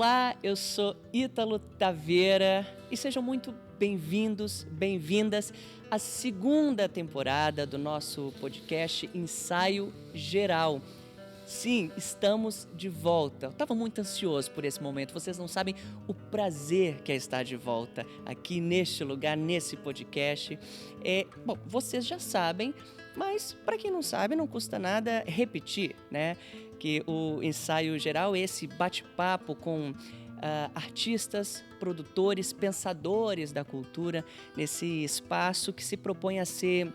Olá, eu sou Ítalo Taveira e sejam muito bem-vindos, bem-vindas à segunda temporada do nosso podcast Ensaio Geral. Sim, estamos de volta. Eu estava muito ansioso por esse momento. Vocês não sabem o prazer que é estar de volta aqui neste lugar, nesse podcast. Bom, vocês já sabem, mas para quem não sabe, não custa nada repetir, né? Que o Ensaio Geral é esse bate-papo com artistas, produtores, pensadores da cultura, nesse espaço que se propõe a ser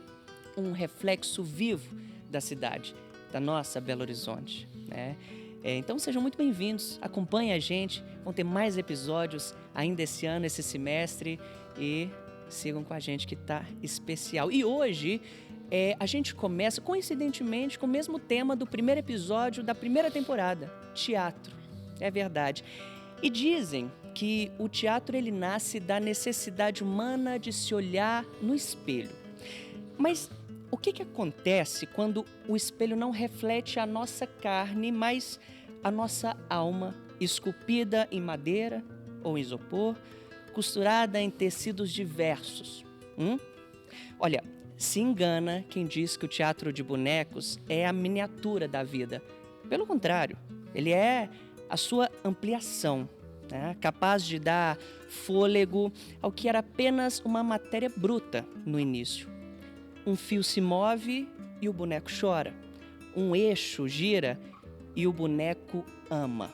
um reflexo vivo da cidade, da nossa Belo Horizonte, né? Então sejam muito bem-vindos, acompanhem a gente, vão ter mais episódios ainda esse ano, esse semestre, e sigam com a gente que tá especial. E hoje a gente começa, coincidentemente, com o mesmo tema do primeiro episódio da primeira temporada, teatro. É verdade. E dizem que o teatro ele nasce da necessidade humana de se olhar no espelho. Mas o que acontece quando o espelho não reflete a nossa carne, mas a nossa alma, esculpida em madeira ou isopor, costurada em tecidos diversos? Olha, se engana quem diz que o teatro de bonecos é a miniatura da vida. Pelo contrário, ele é a sua ampliação, né? Capaz de dar fôlego ao que era apenas uma matéria bruta no início. Um fio se move e o boneco chora. Um eixo gira e o boneco ama.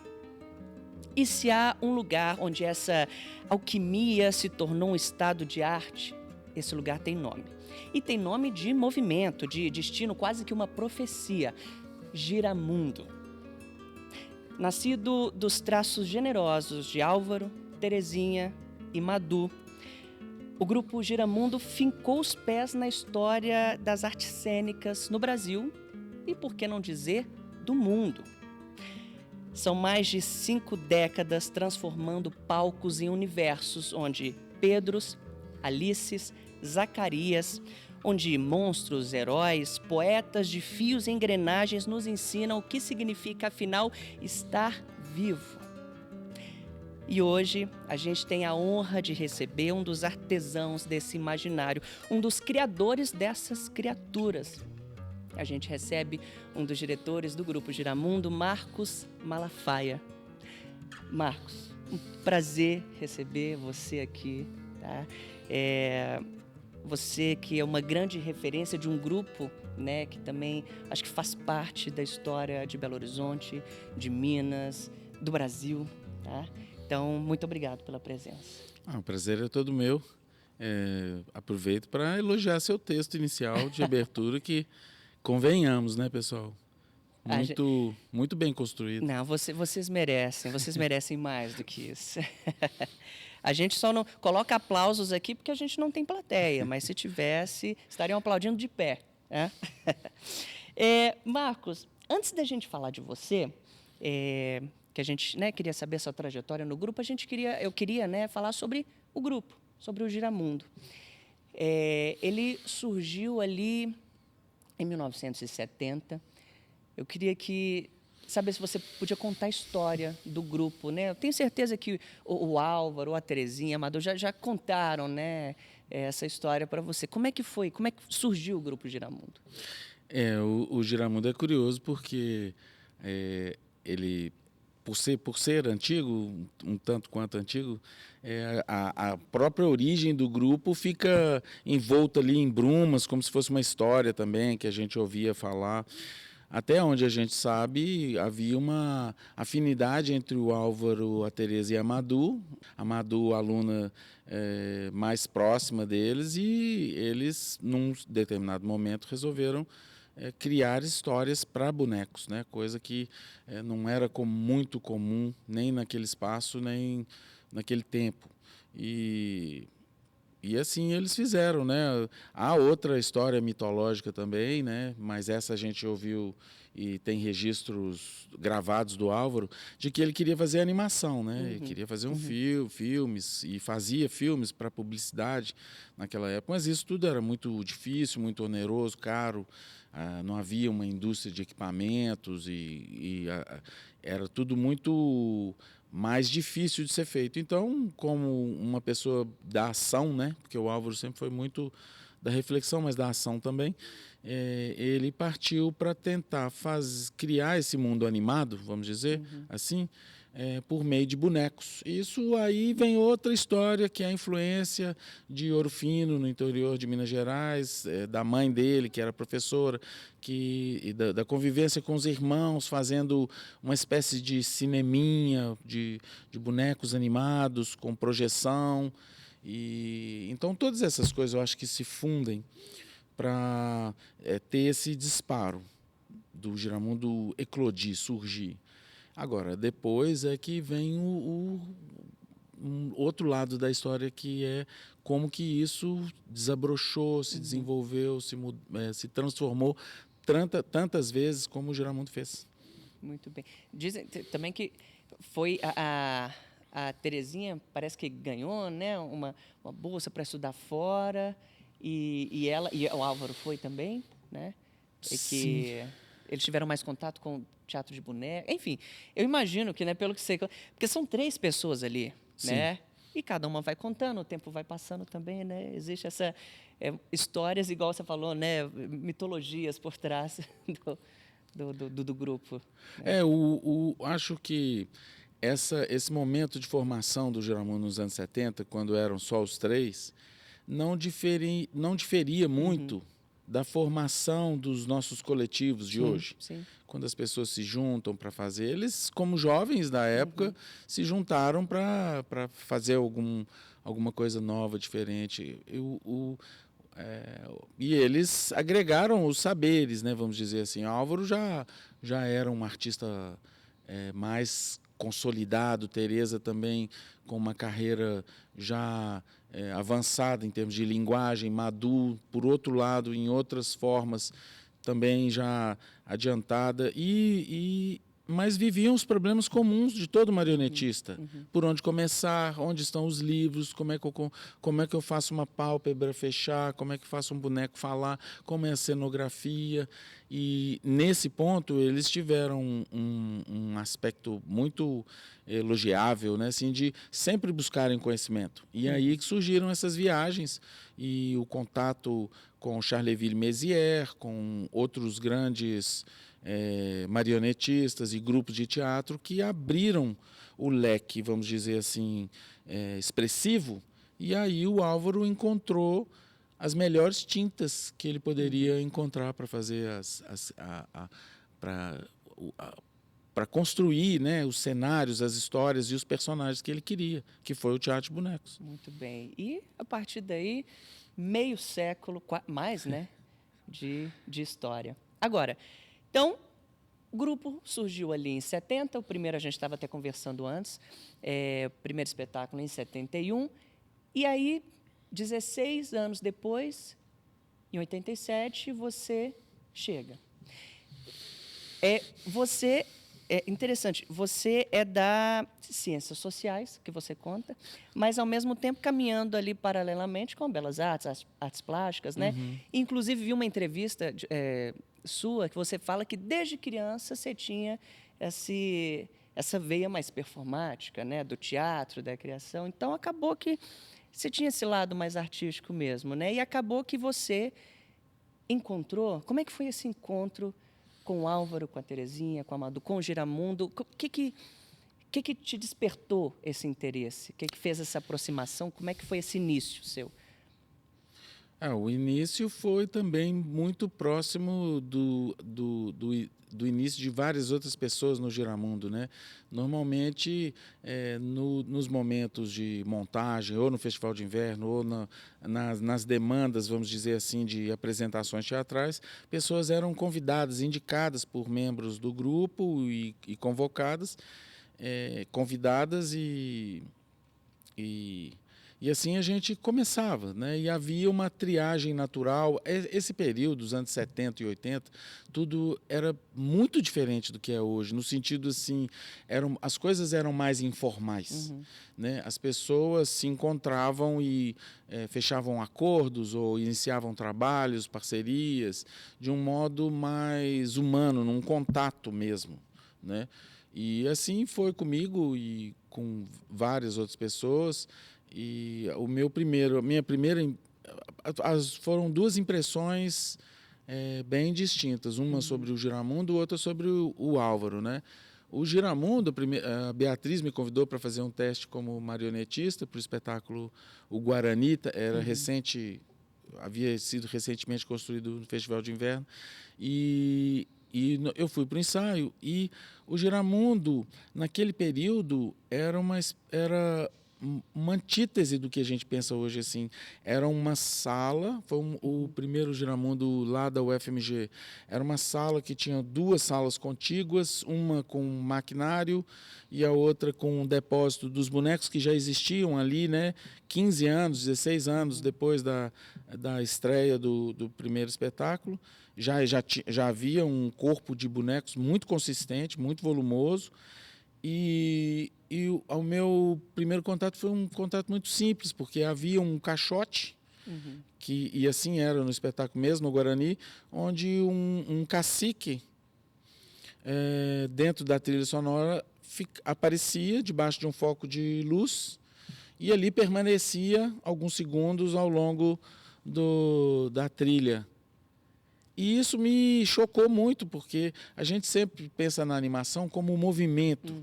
E se há um lugar onde essa alquimia se tornou um estado de arte, esse lugar tem nome. E tem nome de movimento, de destino, quase que uma profecia. Giramundo. Nascido dos traços generosos de Álvaro, Terezinha e Madu, o grupo Giramundo fincou os pés na história das artes cênicas no Brasil e, por que não dizer, do mundo. São mais de 5 décadas transformando palcos em universos onde Pedros, Alices, Zacarias, onde monstros, heróis, poetas de fios e engrenagens nos ensinam o que significa, afinal, estar vivo. E hoje a gente tem a honra de receber um dos artesãos desse imaginário, um dos criadores dessas criaturas. A gente recebe um dos diretores do Grupo Giramundo, Marcos Malafaia. Marcos, um prazer receber você aqui, tá? Você que é uma grande referência de um grupo, né, que também acho que faz parte da história de Belo Horizonte, de Minas, do Brasil, tá? Então, muito obrigado pela presença. O prazer é todo meu. Aproveito para elogiar seu texto inicial de abertura, que convenhamos, né, pessoal? Muito bem construído. Não, vocês merecem mais do que isso. A gente só não coloca aplausos aqui porque a gente não tem plateia, mas se tivesse, estariam aplaudindo de pé. Né? Marcos, antes da gente falar de você, que a gente, né, queria saber a sua trajetória no grupo, eu queria, né, falar sobre o grupo, sobre o Giramundo. Ele surgiu ali em 1970. Eu queria saber se você podia contar a história do grupo, né? Eu tenho certeza que o Álvaro, a Terezinha, a Madu já contaram, né, essa história para você. Como é que foi? Como é que surgiu o Grupo Giramundo? O Giramundo é curioso porque ele, por ser antigo, um tanto quanto antigo, a própria origem do grupo fica envolta ali em brumas, como se fosse uma história também que a gente ouvia falar. Até onde a gente sabe, havia uma afinidade entre o Álvaro, a Tereza e a Madu, aluna mais próxima deles, e eles, num determinado momento, resolveram criar histórias para bonecos, né? Coisa que não era muito comum, nem naquele espaço, nem naquele tempo. E assim eles fizeram, né? Há outra história mitológica também, né? Mas essa a gente ouviu e tem registros gravados do Álvaro de que ele queria fazer animação, né? Ele queria fazer filmes e fazia filmes para publicidade naquela época, mas isso tudo era muito difícil, muito oneroso, caro. Não havia uma indústria de equipamentos e era tudo muito mais difícil de ser feito. Então, como uma pessoa da ação, né, porque o Álvaro sempre foi muito da reflexão, mas da ação também, ele partiu para tentar criar esse mundo animado, vamos dizer assim, por meio de bonecos. Isso aí vem outra história, que é a influência de Ouro Fino, no interior de Minas Gerais, da mãe dele, que era professora, e da convivência com os irmãos, fazendo uma espécie de cineminha, de bonecos animados, com projeção. Então, todas essas coisas eu acho que se fundem para ter esse disparo do Giramundo eclodir, surgir. Agora, depois é que vem um outro lado da história, que é como que isso desabrochou, se desenvolveu, se transformou tantas vezes como o Giramundo fez. Muito bem. Dizem também que foi a Terezinha, parece que ganhou, né, uma bolsa para estudar fora, e o Álvaro foi também, né? E que eles tiveram mais contato com teatro de boneca. Enfim, eu imagino que, né, pelo que sei, porque são 3 pessoas ali, né? E cada uma vai contando, o tempo vai passando também, né? Existe essa histórias, igual você falou, né, mitologias por trás do grupo. Né? Acho que esse momento de formação do Giramundo nos anos 70, quando eram só os 3, não diferia muito da formação dos nossos coletivos de hoje. Sim. Quando as pessoas se juntam para fazer. Eles, como jovens da época, se juntaram para fazer alguma coisa nova, diferente. E eles agregaram os saberes, né, vamos dizer assim. Álvaro já era um artista mais consolidado, Tereza também com uma carreira já avançada em termos de linguagem, Madu, por outro lado, em outras formas, também já adiantada, mas viviam os problemas comuns de todo marionetista. Por onde começar, onde estão os livros, como é que eu faço uma pálpebra fechar, como é que eu faço um boneco falar, como é a cenografia. E, nesse ponto, eles tiveram um aspecto muito elogiável, né, assim, de sempre buscarem conhecimento. E aí que surgiram essas viagens e o contato com Charleville-Mézières, com outros grandes marionetistas e grupos de teatro que abriram o leque, vamos dizer assim, expressivo. E aí o Álvaro encontrou as melhores tintas que ele poderia encontrar para fazer para construir, né, os cenários, as histórias e os personagens que ele queria, que foi o teatro de bonecos. Muito bem. E, a partir daí, meio século, mais, né, de história. Agora, então, o grupo surgiu ali em 70, o primeiro a gente estava até conversando antes, o primeiro espetáculo em 71, e aí, 16 anos depois, em 87, você chega. É interessante, você é da Ciências Sociais, que você conta, mas, ao mesmo tempo, caminhando ali paralelamente com Belas Artes, artes plásticas, né? Inclusive, vi uma entrevista sua, que você fala que, desde criança, você tinha essa veia mais performática, né? Do teatro, da criação. Então, acabou que você tinha esse lado mais artístico mesmo, né? E acabou que você encontrou... Como é que foi esse encontro com o Álvaro, com a Terezinha, com a Madu, com o Giramundo? O que te despertou esse interesse? O que fez essa aproximação? Como é que foi esse início seu? O início foi também muito próximo do início de várias outras pessoas no Giramundo, né? Normalmente, nos momentos de montagem, ou no Festival de Inverno, ou nas demandas, vamos dizer assim, de apresentações teatrais, pessoas eram convidadas, indicadas por membros do grupo e convocadas, convidadas e assim a gente começava, né? E havia uma triagem natural. Esse período, dos anos 70 e 80, tudo era muito diferente do que é hoje, no sentido assim, as coisas eram mais informais. Né? As pessoas se encontravam e fechavam acordos ou iniciavam trabalhos, parcerias, de um modo mais humano, num contato mesmo. Né? E assim foi comigo e com várias outras pessoas. E foram duas impressões bem distintas, uma sobre o Giramundo, outra sobre o Álvaro, né? O Giramundo, a Beatriz me convidou para fazer um teste como marionetista para o espetáculo O Guarani, havia sido recentemente construído no Festival de Inverno, e eu fui para o ensaio, e o Giramundo, naquele período, era uma antítese do que a gente pensa hoje. Assim, era uma sala, o primeiro Giramundo lá da UFMG, era uma sala que tinha duas salas contíguas, uma com maquinário e a outra com um depósito dos bonecos que já existiam ali, né? 15 anos, 16 anos depois da estreia do primeiro espetáculo. Já havia um corpo de bonecos muito consistente, muito volumoso. E o meu primeiro contato foi um contato muito simples, porque havia um caixote, e assim era no espetáculo mesmo, no Guarani, onde um cacique, dentro da trilha sonora, aparecia debaixo de um foco de luz e ali permanecia alguns segundos ao longo da trilha. E isso me chocou muito, porque a gente sempre pensa na animação como um movimento.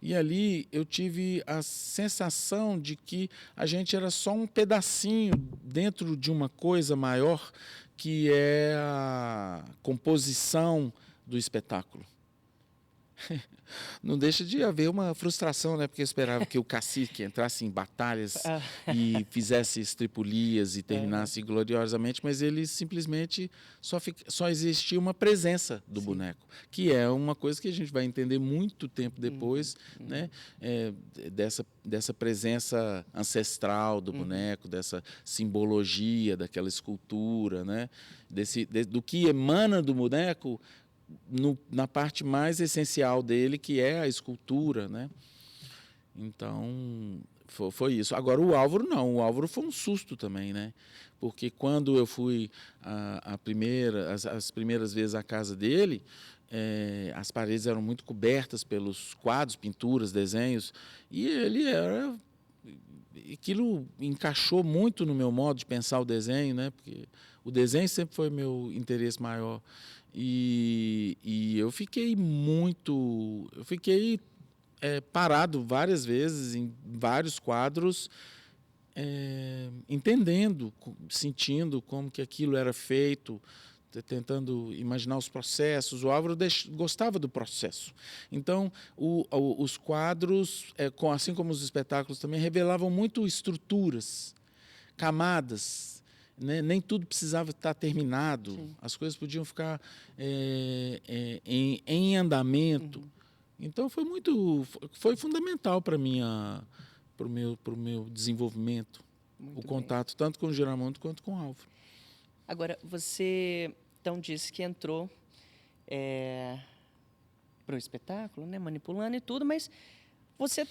E ali eu tive a sensação de que a gente era só um pedacinho dentro de uma coisa maior, que é a composição do espetáculo. Não deixa de haver uma frustração, né? Porque eu esperava que o cacique entrasse em batalhas e fizesse estripulias e terminasse gloriosamente, mas ele simplesmente só existia uma presença do boneco, que é uma coisa que a gente vai entender muito tempo depois, né? Dessa presença ancestral do boneco, dessa simbologia, daquela escultura, né? Do que emana do boneco na parte mais essencial dele, que é a escultura, né? Então, foi isso. Agora, o Álvaro não. O Álvaro foi um susto também, né? Porque quando eu fui as primeiras vezes à casa dele, as paredes eram muito cobertas pelos quadros, pinturas, desenhos, e aquilo encaixou muito no meu modo de pensar o desenho, né? Porque o desenho sempre foi meu interesse maior. E eu fiquei parado várias vezes em vários quadros, entendendo, sentindo como que aquilo era feito, tentando imaginar os processos. O Álvaro gostava do processo. Então, os quadros, assim como os espetáculos também, revelavam muito estruturas, camadas, né? Nem tudo precisava estar terminado. Sim. As coisas podiam ficar em andamento. Então foi fundamental para o meu desenvolvimento, muito o contato tanto com o Giramundo quanto com o Álvaro. Agora, você então disse que entrou para o espetáculo, né, manipulando e tudo, mas você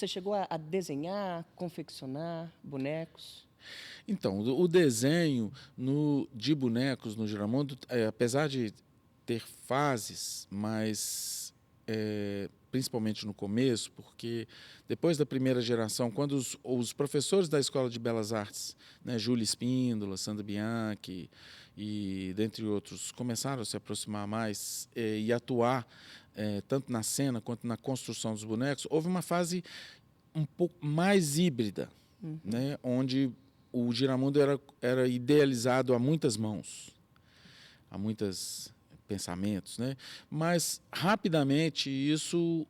chegou a desenhar, confeccionar bonecos? Então, o desenho de bonecos no Giramundo, apesar de ter fases, mas principalmente no começo, porque depois da primeira geração, quando os professores da Escola de Belas Artes, né, Júlia Espíndola, Sandra Bianchi e dentre outros, começaram a se aproximar mais e atuar tanto na cena quanto na construção dos bonecos, houve uma fase um pouco mais híbrida, né, onde o Giramundo era idealizado a muitas mãos, a muitos pensamentos, né? Mas rapidamente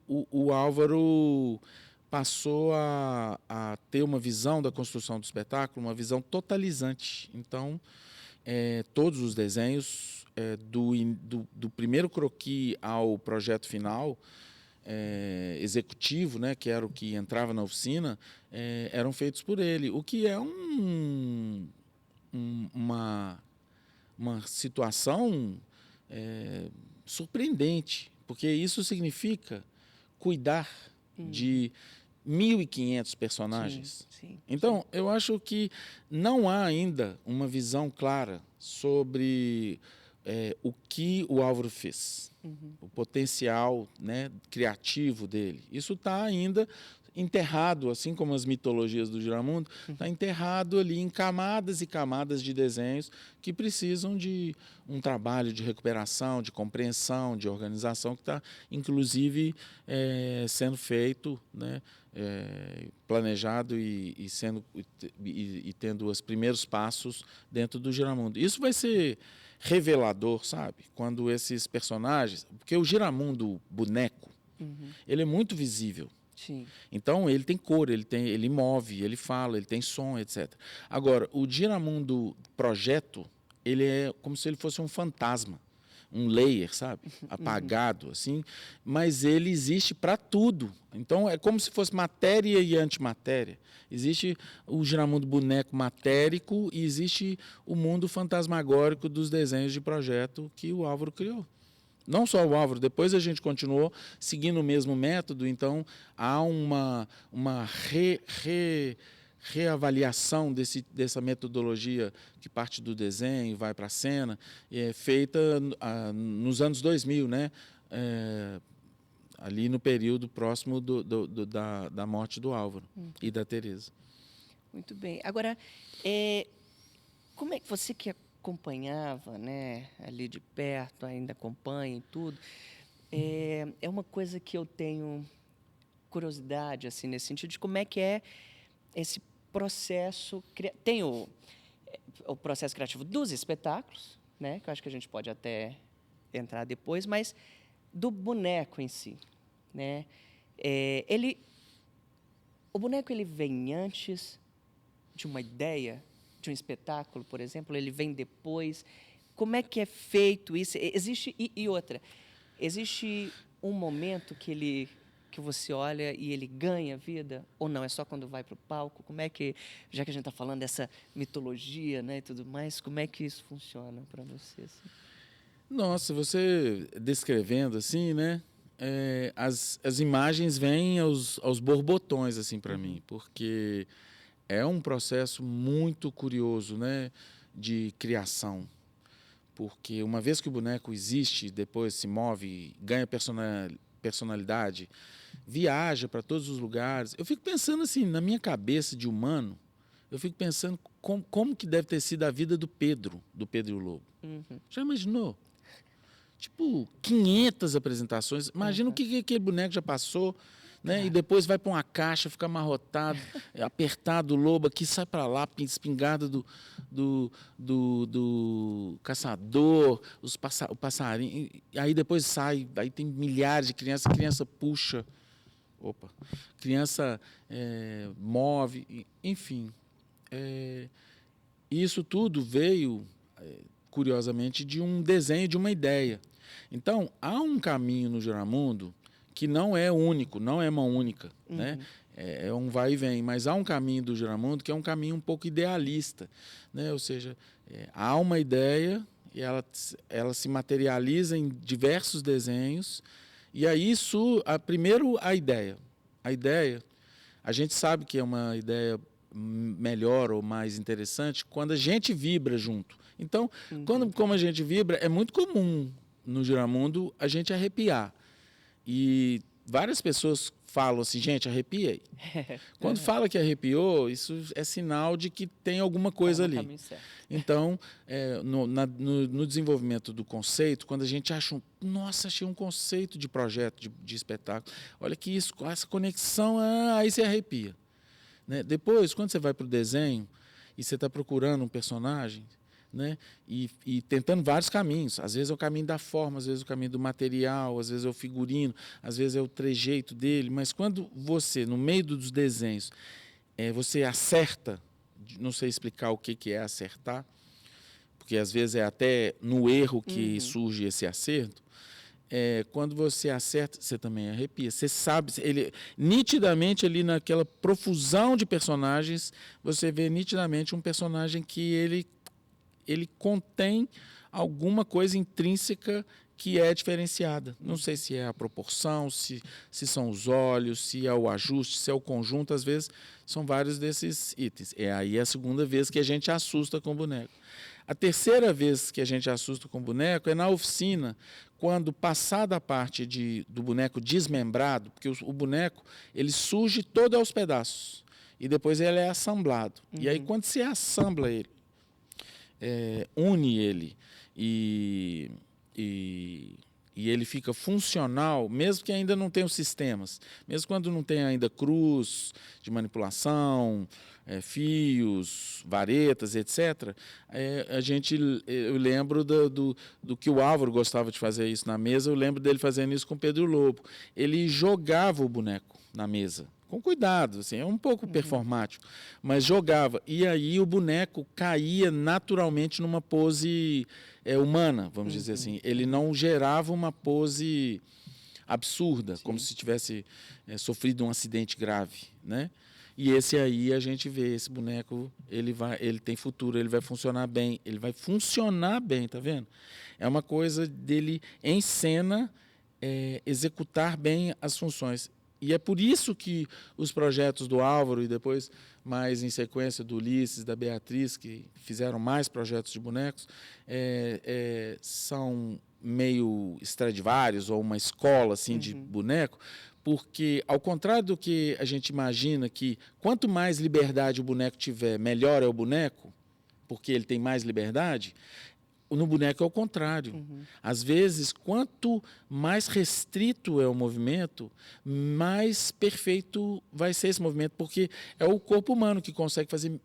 o Álvaro passou a ter uma visão da construção do espetáculo, uma visão totalizante. Então, todos os desenhos, do primeiro croquis ao projeto final, executivo, né, que era o que entrava na oficina, eram feitos por ele, o que é uma situação surpreendente, porque isso significa cuidar de 1.500 personagens. Sim. Então, eu acho que não há ainda uma visão clara sobre o que o Álvaro fez, o potencial, né, criativo dele. Isso está ainda enterrado, assim como as mitologias do Giramundo, está enterrado ali em camadas e camadas de desenhos que precisam de um trabalho de recuperação, de compreensão, de organização, que está, inclusive, sendo feito, né, planejado e tendo os primeiros passos dentro do Giramundo. Isso vai ser revelador, sabe? Quando esses personagens... Porque o Giramundo boneco, ele é muito visível. Sim. Então, ele tem cor, ele move, ele fala, ele tem som, etc. Agora, o Giramundo projeto, ele é como se ele fosse um fantasma, um layer, sabe? Apagado, assim, mas ele existe para tudo. Então, é como se fosse matéria e antimatéria. Existe o Giramundo boneco matérico e existe o mundo fantasmagórico dos desenhos de projeto que o Álvaro criou. Não só o Álvaro, depois a gente continuou seguindo o mesmo método, então há uma reavaliação dessa metodologia que parte do desenho e vai para a cena, feita nos anos 2000, né? Ali no período próximo da morte do Álvaro e da Tereza. Muito bem. Agora, como é que você que acompanhava, né, ali de perto, ainda acompanha e tudo, é uma coisa que eu tenho curiosidade, assim, nesse sentido de como é que é esse processo... Tem o processo criativo dos espetáculos, né, que eu acho que a gente pode até entrar depois, mas do boneco em si, né? O boneco, ele vem antes de uma ideia, de um espetáculo, por exemplo, ele vem depois. Como é que é feito isso? Existe outra. Existe um momento que você olha e ele ganha vida ou não? É só quando vai para o palco? Como é que, já que a gente está falando dessa mitologia, né, e tudo mais, como é que isso funciona para você? Assim? Nossa, você descrevendo assim, né? As imagens vêm aos borbotões assim para mim, porque é um processo muito curioso, né, de criação. Porque uma vez que o boneco existe, depois se move, ganha personalidade, viaja para todos os lugares. Eu fico pensando assim, na minha cabeça de humano, eu fico pensando como que deve ter sido a vida do Pedro e o Lobo. Já imaginou? Tipo, 500 apresentações. Imagina o que aquele boneco já passou, né? E depois vai para uma caixa, fica amarrotado, apertado, o lobo aqui, sai para lá, espingarda do caçador, o passarinho. E aí depois sai, aí tem milhares de crianças, a criança puxa, criança move, enfim. Isso tudo veio, curiosamente, de um desenho, de uma ideia. Então, há um caminho no Giramundo que não é único, não é mão única, né? É um vai e vem, mas há um caminho do Giramundo que é um caminho um pouco idealista, né? Ou seja, há uma ideia e ela se materializa em diversos desenhos e aí primeiro a ideia. A ideia, a gente sabe que é uma ideia melhor ou mais interessante quando a gente vibra junto. Então, como a gente vibra, é muito comum no Giramundo a gente arrepiar. E várias pessoas falam assim, gente, arrepiei. Quando fala que arrepiou, isso é sinal de que tem alguma coisa ali. Então, no desenvolvimento do conceito, quando a gente acha nossa, achei um conceito de projeto, de espetáculo, olha que isso, essa conexão, aí você arrepia. Né? Depois, quando você vai para o desenho e você está procurando um personagem, né? E tentando vários caminhos. Às vezes é o caminho da forma, às vezes é o caminho do material, às vezes é o figurino, às vezes é o trejeito dele. Mas quando você, no meio dos desenhos, você acerta, não sei explicar o que é acertar, porque às vezes é até no erro que surge esse acerto. Quando você acerta, você também arrepia. Você sabe, nitidamente ali naquela profusão de personagens, você vê nitidamente um personagem que ele contém alguma coisa intrínseca que é diferenciada. Não sei se é a proporção, se são os olhos, se é o ajuste, se é o conjunto. Às vezes são vários desses itens. Aí é a segunda vez que a gente assusta com o boneco. A terceira vez que a gente assusta com o boneco é na oficina, quando passada a parte do boneco desmembrado, porque o boneco ele surge todo aos pedaços e depois ele é assemblado. E aí quando você assembla ele, une ele e ele fica funcional, mesmo que ainda não tenha os sistemas, mesmo quando não tem ainda cruz de manipulação, fios, varetas, etc. Eu lembro do que o Álvaro gostava de fazer isso na mesa, eu lembro dele fazendo isso com o Pedro Lobo. Ele jogava o boneco na mesa, com cuidado, assim, é um pouco performático, mas jogava. E aí o boneco caía naturalmente numa pose humana, vamos dizer assim. Ele não gerava uma pose absurda, como se tivesse sofrido um acidente grave, né? E esse aí a gente vê, esse boneco, ele tem futuro, ele vai funcionar bem, tá vendo? É uma coisa dele em cena executar bem as funções. E é por isso que os projetos do Álvaro e depois mais em sequência do Ulisses, da Beatriz, que fizeram mais projetos de bonecos, são meio Stradivarius ou uma escola assim de boneco, porque ao contrário do que a gente imagina que quanto mais liberdade o boneco tiver, melhor é o boneco, porque ele tem mais liberdade. No boneco é o contrário. Às vezes, quanto mais restrito é o movimento, mais perfeito vai ser esse movimento, porque é o corpo humano que consegue fazer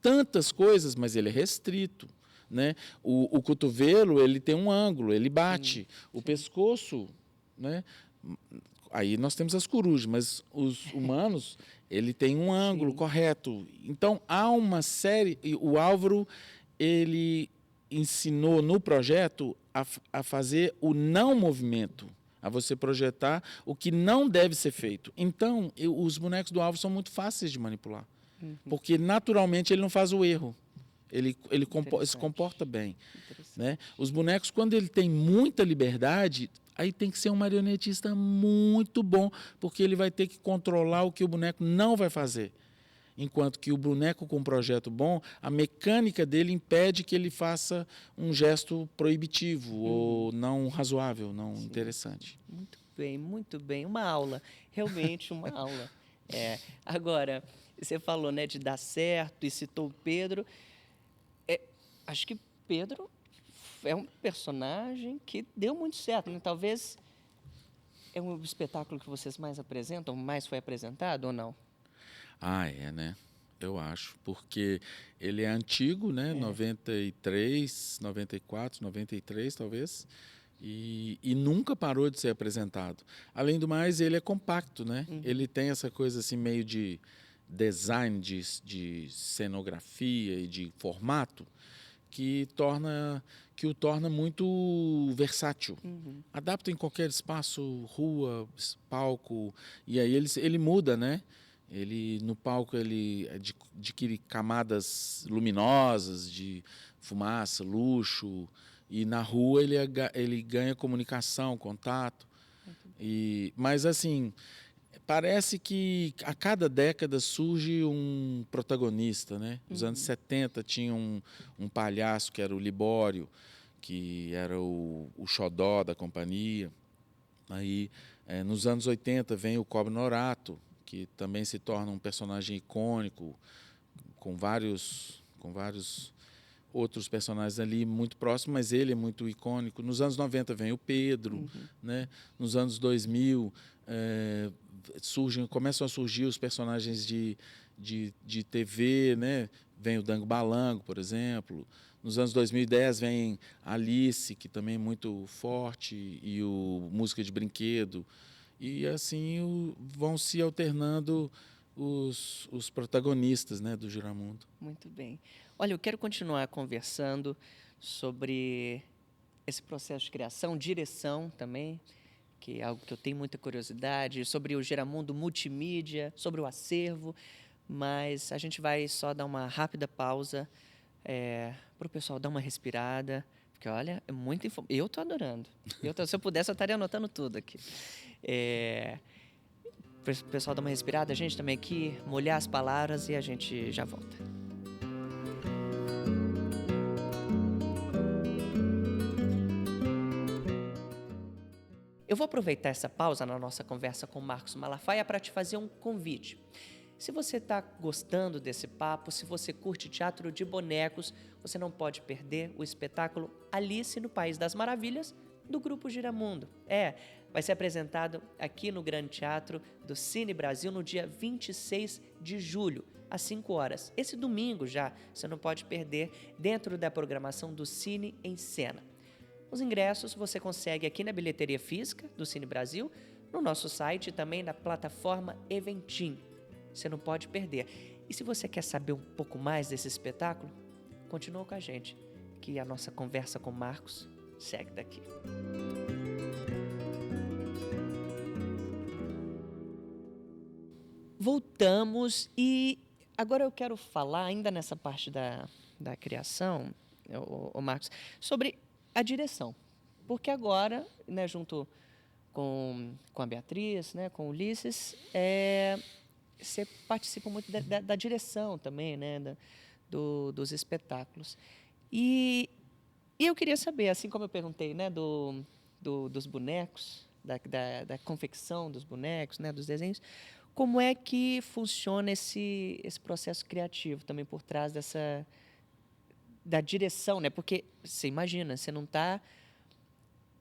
tantas coisas, mas ele é restrito, né? O cotovelo, ele tem um ângulo, ele bate. O pescoço, né? Aí nós temos as corujas, mas os humanos, ele tem um ângulo correto. Então, há uma série... O Álvaro, ele ensinou no projeto a fazer o não movimento, a você projetar o que não deve ser feito. Então, os bonecos do Álvaro são muito fáceis de manipular, porque naturalmente ele não faz o erro, ele se comporta bem, né? Os bonecos, quando ele tem muita liberdade, aí tem que ser um marionetista muito bom, porque ele vai ter que controlar o que o boneco não vai fazer. Enquanto que o boneco com um projeto bom, a mecânica dele impede que ele faça um gesto proibitivo ou não razoável, não interessante. Muito bem. Uma aula, realmente uma aula. Agora, você falou, né, de dar certo e citou o Pedro. Acho que Pedro é um personagem que deu muito certo, né? Talvez é um espetáculo que vocês mais apresentam, mais foi apresentado ou não? Né? Eu acho, porque ele é antigo, né? 93, 94, 93, talvez, e nunca parou de ser apresentado. Além do mais, ele é compacto, né? Ele tem essa coisa assim meio de design, de cenografia e de formato que o torna muito versátil. Adapta em qualquer espaço, rua, palco, e aí ele muda, né? No palco ele adquire camadas luminosas de fumaça, luxo, e na rua ele ganha comunicação, contato. Mas assim, parece que a cada década surge um protagonista, né? Nos anos 70 tinha um palhaço que era o Libório, que era o xodó da companhia. Aí, nos anos 80 vem o Cobre Norato, que também se torna um personagem icônico, com vários outros personagens ali muito próximos, mas ele é muito icônico. Nos anos 90 vem o Pedro, né? Nos anos 2000 começam a surgir os personagens de TV, né? Vem o Dango Balango, por exemplo. Nos anos 2010 vem Alice, que também é muito forte, e o Música de Brinquedo. E assim vão se alternando os protagonistas, né, do Giramundo. Muito bem. Olha, eu quero continuar conversando sobre esse processo de criação, direção também, que é algo que eu tenho muita curiosidade, sobre o Giramundo multimídia, sobre o acervo, mas a gente vai só dar uma rápida pausa para o pessoal dar uma respirada, porque, olha, é muito informação. Eu estou adorando. Se eu pudesse, eu estaria anotando tudo aqui. Para o pessoal dar uma respirada, a gente também aqui, molhar as palavras e a gente já volta. Eu vou aproveitar essa pausa na nossa conversa com o Marcos Malafaia para te fazer um convite. Se você está gostando desse papo, se você curte teatro de bonecos, você não pode perder o espetáculo Alice no País das Maravilhas, do Grupo Giramundo. Vai ser apresentado aqui no Grande Teatro do Cine Brasil no dia 26 de julho, às 5 horas. Esse domingo já, você não pode perder, dentro da programação do Cine em Cena. Os ingressos você consegue aqui na bilheteria física do Cine Brasil, no nosso site e também na plataforma Eventim. Você não pode perder. E se você quer saber um pouco mais desse espetáculo, continua com a gente, que a nossa conversa com o Marcos segue daqui. Voltamos e agora eu quero falar, ainda nessa parte da criação, o Marcos, sobre a direção. Porque agora, né, junto com a Beatriz, né, com o Ulisses, você participa muito da direção também, né, dos espetáculos. E eu queria saber, assim como eu perguntei, né, dos bonecos, da confecção dos bonecos, né, dos desenhos, como é que funciona esse processo criativo também por trás da direção, né? Porque você imagina, você não está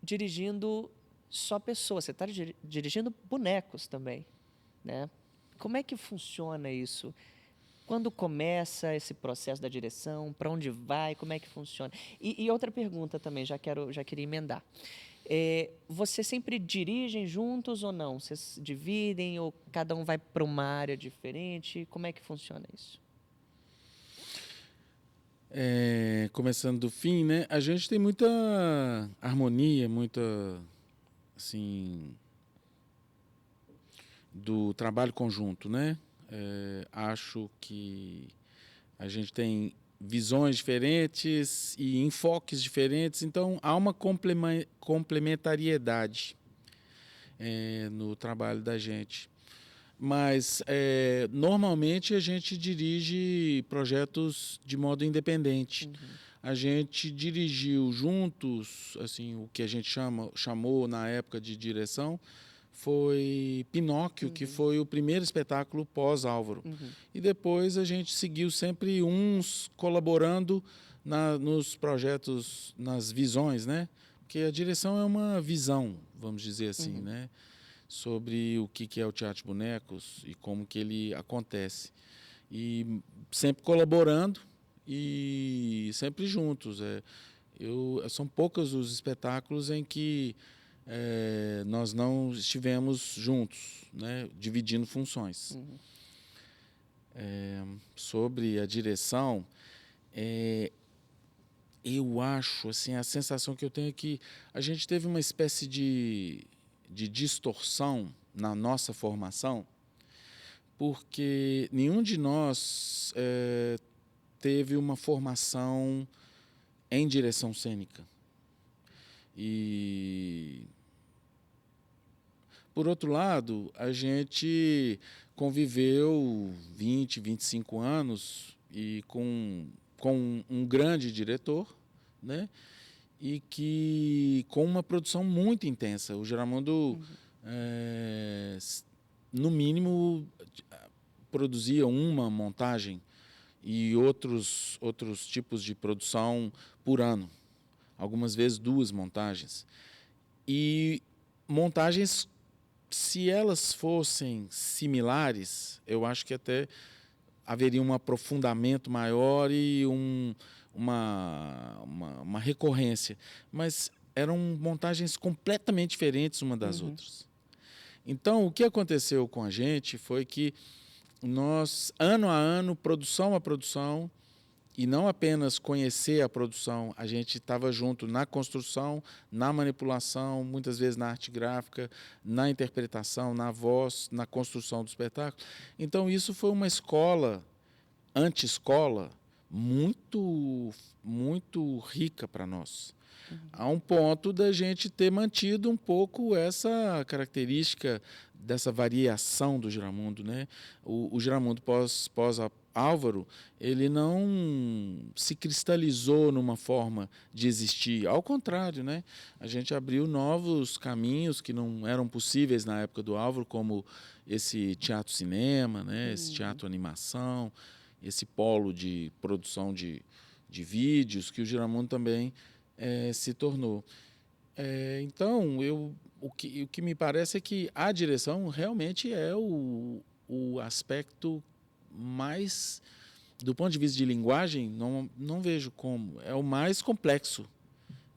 dirigindo só pessoas, você está dirigindo bonecos também, né? Como é que funciona isso? Quando começa esse processo da direção? Para onde vai? Como é que funciona? E outra pergunta também, já queria emendar. Vocês sempre dirigem juntos ou não? Vocês dividem ou cada um vai para uma área diferente? Como é que funciona isso? Começando do fim, né? A gente tem muita harmonia, muita, assim, do trabalho conjunto, né? Acho que a gente tem visões diferentes e enfoques diferentes, então há uma complementariedade no trabalho da gente. Mas, normalmente, a gente dirige projetos de modo independente. A gente dirigiu juntos, assim, o que a gente chamou na época de direção, foi Pinóquio, que foi o primeiro espetáculo pós-Álvaro. E depois a gente seguiu sempre uns colaborando nos projetos, nas visões, né? Porque a direção é uma visão, vamos dizer assim, né? Sobre o que é o teatro de bonecos e como que ele acontece. E sempre colaborando e sempre juntos. São poucos os espetáculos em que nós não estivemos juntos, né, dividindo funções. Sobre a direção, eu acho, assim, a sensação que eu tenho é que a gente teve uma espécie de distorção na nossa formação, porque nenhum de nós teve uma formação em direção cênica. E, por outro lado, a gente conviveu 20, 25 anos e com um grande diretor, né? E que com uma produção muito intensa. O Giramundo, no mínimo, produzia uma montagem e outros tipos de produção por ano. Algumas vezes 2 montagens. E montagens, se elas fossem similares, eu acho que até haveria um aprofundamento maior e uma recorrência. Mas eram montagens completamente diferentes uma das outras. Então, o que aconteceu com a gente foi que nós, ano a ano, produção a produção, e não apenas conhecer a produção, a gente estava junto na construção, na manipulação, muitas vezes na arte gráfica, na interpretação, na voz, na construção do espetáculo. Então, isso foi uma escola, anti-escola, muito, muito rica para nós. A um ponto da gente ter mantido um pouco essa característica dessa variação do Giramundo, né? O Giramundo pós Álvaro, ele não se cristalizou numa forma de existir. Ao contrário, né? A gente abriu novos caminhos que não eram possíveis na época do Álvaro, como esse teatro-cinema, né? Esse teatro-animação, esse polo de produção de vídeos, que o Giramundo também se tornou. Então, o que me parece é que a direção realmente é o aspecto mais, do ponto de vista de linguagem, não vejo como, é o mais complexo.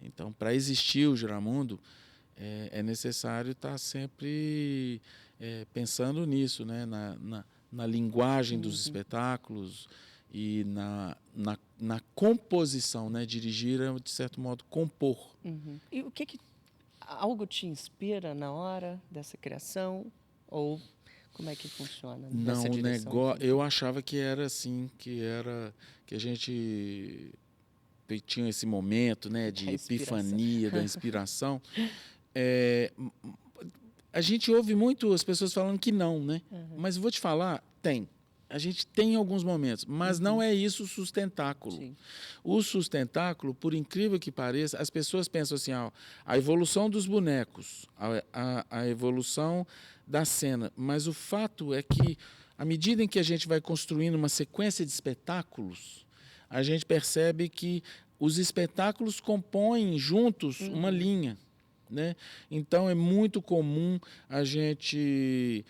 Então, para existir o Giramundo, é necessário estar sempre pensando nisso, né? Na linguagem dos espetáculos e na composição, né? Dirigir é, de certo modo, compor. E o que algo te inspira na hora dessa criação? Ou como é que funciona Não, nessa o direção? eu achava que era assim, que a gente tinha esse momento, né, de A inspiração. epifania, da inspiração. É, a gente ouve muito as pessoas falando que não, né? Mas vou te falar, tem. A gente tem alguns momentos, mas não é isso o sustentáculo. Sim. O sustentáculo, por incrível que pareça, as pessoas pensam assim, ó, a evolução dos bonecos, a evolução da cena. Mas o fato é que, à medida em que a gente vai construindo uma sequência de espetáculos, a gente percebe que os espetáculos compõem juntos uma linha, né? Então, é muito comum a gente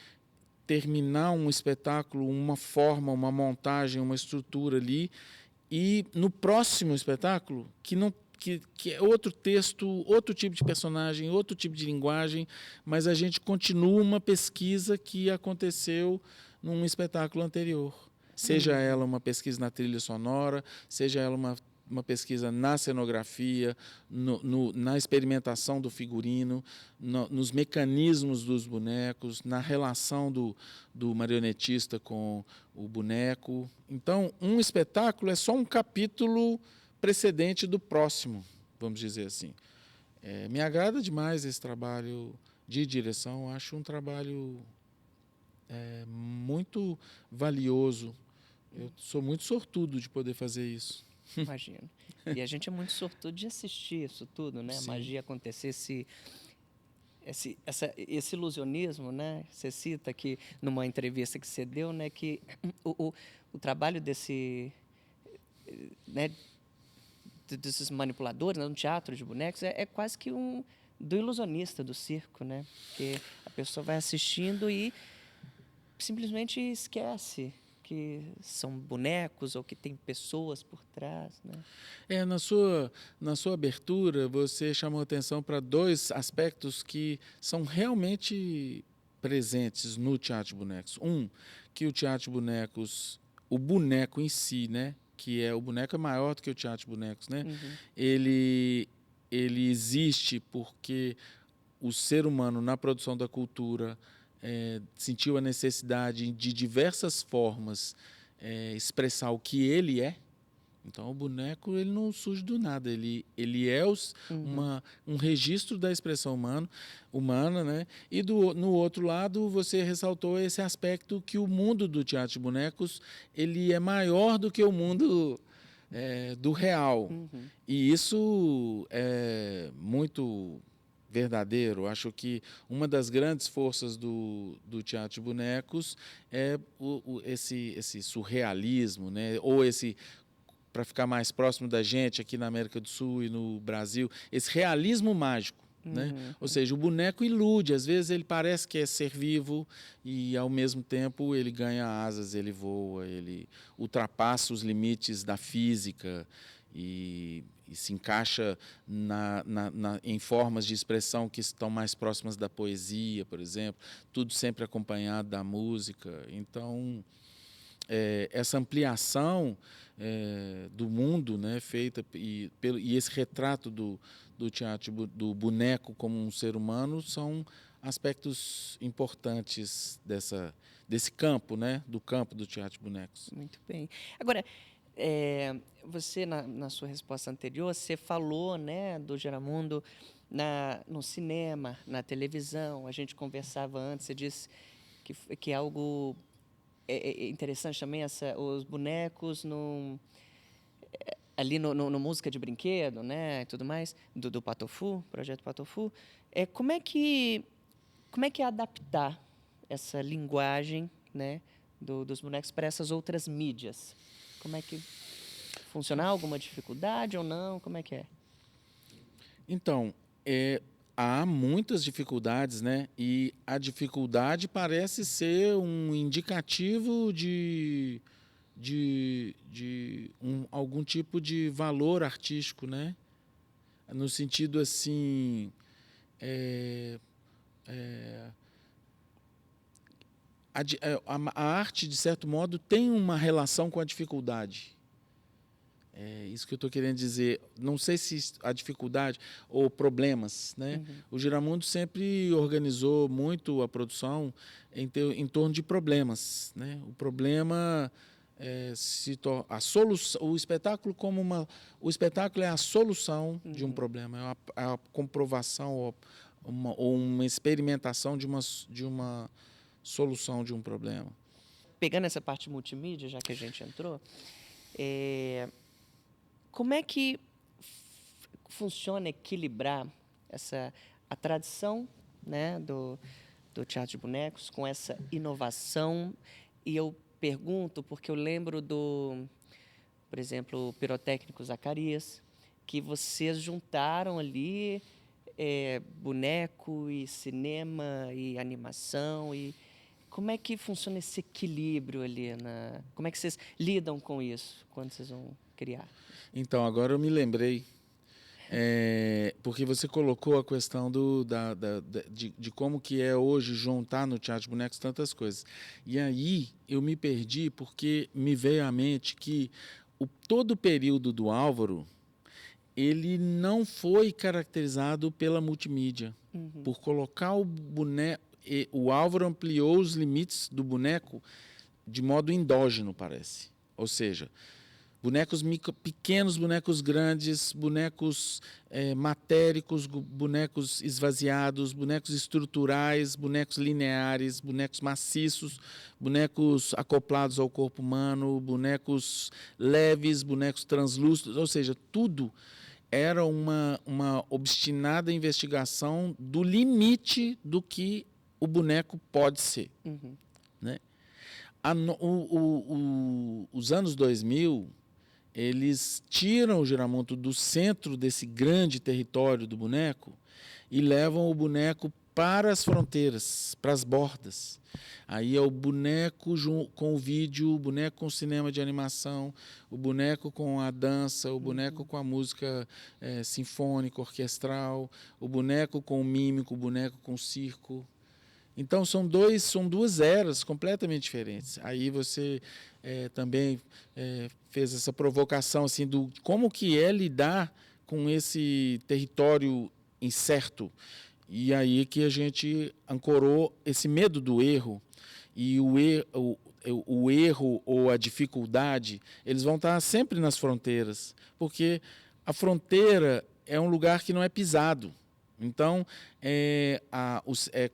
terminar um espetáculo, uma forma, uma montagem, uma estrutura ali, e no próximo espetáculo, que é outro texto, outro tipo de personagem, outro tipo de linguagem, mas a gente continua uma pesquisa que aconteceu num espetáculo anterior. Seja ela uma pesquisa na trilha sonora, seja ela uma pesquisa na cenografia, na experimentação do figurino, nos mecanismos dos bonecos, na relação do marionetista com o boneco. Então, um espetáculo é só um capítulo precedente do próximo, vamos dizer assim. Me agrada demais esse trabalho de direção, acho um trabalho muito valioso. Eu sou muito sortudo de poder fazer isso. Imagino. E a gente é muito sortudo de assistir isso tudo, né? A magia acontecer, esse ilusionismo, né? Você cita que numa entrevista que você deu, né, que o trabalho né, desses manipuladores, né, no teatro de bonecos, é quase que do ilusionista do circo, né? Porque a pessoa vai assistindo e simplesmente esquece que são bonecos ou que tem pessoas por trás, né? Na sua abertura, você chamou atenção para dois aspectos que são realmente presentes no teatro de bonecos. Que o teatro de bonecos, o boneco em si, né, o boneco é maior do que o teatro de bonecos, né? Ele existe porque o ser humano, na produção da cultura, sentiu a necessidade de diversas formas expressar o que ele é. Então, o boneco ele não surge do nada, ele é um registro da expressão humana, né? E no outro lado, você ressaltou esse aspecto que o mundo do teatro de bonecos ele é maior do que o mundo do real. E isso é muito verdadeiro. Acho que uma das grandes forças do teatro de bonecos é esse surrealismo, né? Ou para ficar mais próximo da gente aqui na América do Sul e no Brasil, esse realismo mágico. Né? Ou seja, o boneco ilude, às vezes ele parece que é ser vivo e, ao mesmo tempo, ele ganha asas, ele voa, ele ultrapassa os limites da física e se encaixa em formas de expressão que estão mais próximas da poesia, por exemplo, tudo sempre acompanhado da música. Então, essa ampliação do mundo, né, feita e esse retrato do teatro do boneco como um ser humano são aspectos importantes desse campo, né, do campo do teatro de bonecos. Muito bem. Agora, Você, na sua resposta anterior, você falou, né, do Geramundo no cinema, na televisão. A gente conversava antes, você disse que é algo interessante também, os bonecos ali no Música de Brinquedo, né, e tudo mais, do Patofu, Projeto Patofu. Como é que é adaptar essa linguagem, né, dos bonecos para essas outras mídias? Como é que funciona? Alguma dificuldade ou não? Como é que é? Então, há muitas dificuldades, né? E a dificuldade parece ser um indicativo de algum tipo de valor artístico, né? No sentido assim, é, é, a arte, de certo modo, tem uma relação com a dificuldade. É isso que eu estou querendo dizer. Não sei se a dificuldade ou problemas, né? Uhum. O Giramundo sempre organizou muito a produção em torno de problemas, né? O problema a solução, o espetáculo o espetáculo é a solução de um problema, é a comprovação ou uma experimentação de uma solução de um problema. Pegando essa parte multimídia, já que a gente entrou, como é que funciona equilibrar a tradição, né, do teatro de bonecos com essa inovação? E eu pergunto porque eu lembro por exemplo, o pirotécnico Zacarias, que vocês juntaram ali boneco e cinema e animação. E como é que funciona esse equilíbrio ali? Como é que vocês lidam com isso quando vocês vão criar? Então, agora eu me lembrei, porque você colocou a questão de como que é hoje juntar no Teatro de Bonecos tantas coisas. E aí eu me perdi porque me veio à mente que todo o período do Álvaro, ele não foi caracterizado pela multimídia. Por colocar o boneco, o Álvaro ampliou os limites do boneco de modo endógeno, parece. Ou seja, bonecos pequenos, bonecos grandes, bonecos matéricos, bonecos esvaziados, bonecos estruturais, bonecos lineares, bonecos maciços, bonecos acoplados ao corpo humano, bonecos leves, bonecos translúcidos, ou seja, tudo era uma obstinada investigação do limite do que o boneco pode ser. Né? Os anos 2000, eles tiram o Giramundo do centro desse grande território do boneco e levam o boneco para as fronteiras, para as bordas. Aí é o boneco com o vídeo, o boneco com o cinema de animação, o boneco com a dança, o boneco com a música sinfônica, orquestral, o boneco com o mímico, o boneco com o circo. Então, são duas eras completamente diferentes. Aí você também fez essa provocação assim, do como que é lidar com esse território incerto. E aí que a gente ancorou esse medo do erro. E o erro ou a dificuldade, eles vão estar sempre nas fronteiras. Porque a fronteira é um lugar que não é pisado. Então, é